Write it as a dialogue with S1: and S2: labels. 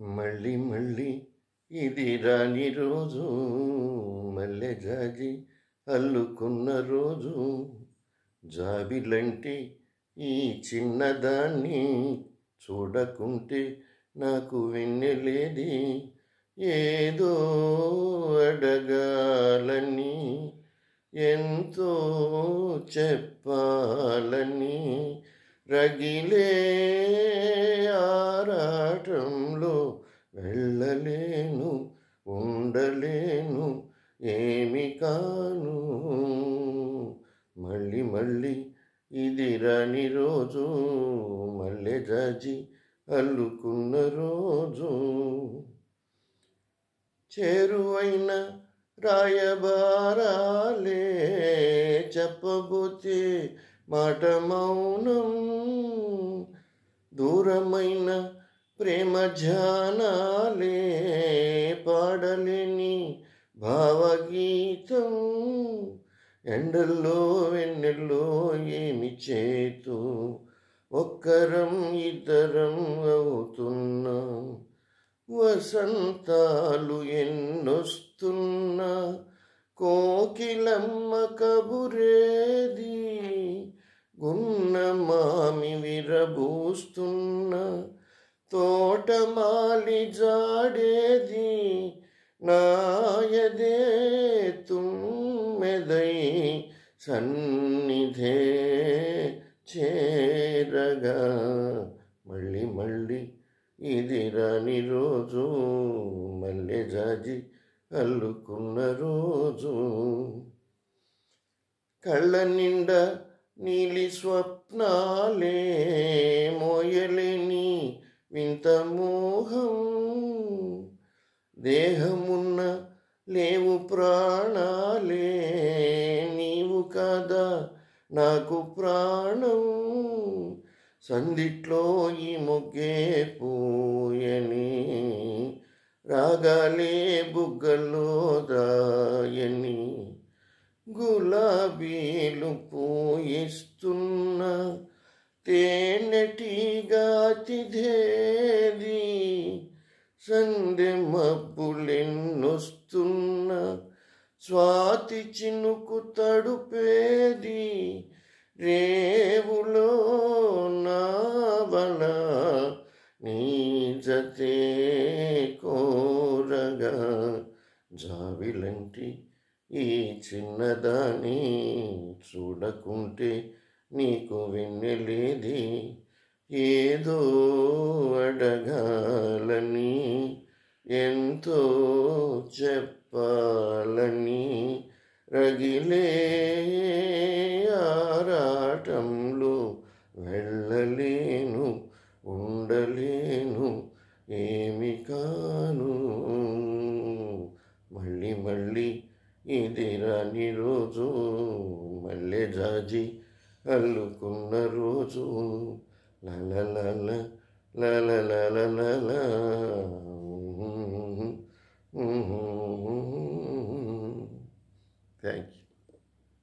S1: మళ్ళీ మళ్ళీ ఇది రాని రోజు, మల్లె జాజి అల్లుకున్న రోజు, జాబిలంటి ఈ చిన్నదాన్ని చూడకుంటే నాకు వెన్నెలేది. ఏదో అడగాలని, ఎంతో చెప్పాలని, రగిలే ఆరాటంలో వెళ్ళలేను, ఉండలేను, ఏమి కాను. మళ్ళీ మళ్ళీ ఇది రాని రోజు, మల్లె జాజి అల్లుకున్న రోజు. చేరువైన రాయబారాలే చెప్పబోతే మాట మౌనం, దూరమైన ప్రేమ ధ్యానాలే పాడలేని భావగీతం. ఎండల్లో వెన్నెల్లో ఏమి చేతు, ఒక్కరం ఇద్దరం అవుతున్నాం. వసంతాలు ఎన్నొస్తున్నా, కోకిలమ్మ కబురేది, గున్న మామి విరబూస్తున్న తోటమాలి జాడేది, నాయదే తుమ్మెదై సన్నిధే చేరగా. మళ్ళీ మళ్ళీ ఇది రాని రోజు, మల్లె జాజి అల్లుకున్న రోజు. కళ్ళ నిండా నీలి స్వప్నాలే మోయలేని వింత మోహం, దేహమున్న లేవు ప్రాణాలే, నీవు కాదా నాకు ప్రాణం. సందిట్లో ఈ మొగ్గే పూయని, రాగాలే బుగ్గల్లో దాయని, గులాబీలు పూయిస్తున్న తేనెటీగా తిథేది, సందె మబ్బులెన్నొస్తున్న స్వాతి చినుకు తడుపేది, రేవులో నావల నీ జతే కోరగా. జాబిలంటి ఈ చిన్నదాన్ని చూడకుంటే నీకు వెన్నెలేది. ఏదో అడగాలని, ఎంతో చెప్పాలని, రగిలే ఆరాటంలో వెళ్ళలేను, ఉండలేను, ఏమి కాను. మళ్ళీ మళ్ళీ ఇది రాని రోజు, మల్లె జాజి అల్లుకున్న రోజు. లా లా లా లా లా లా లా లా లా.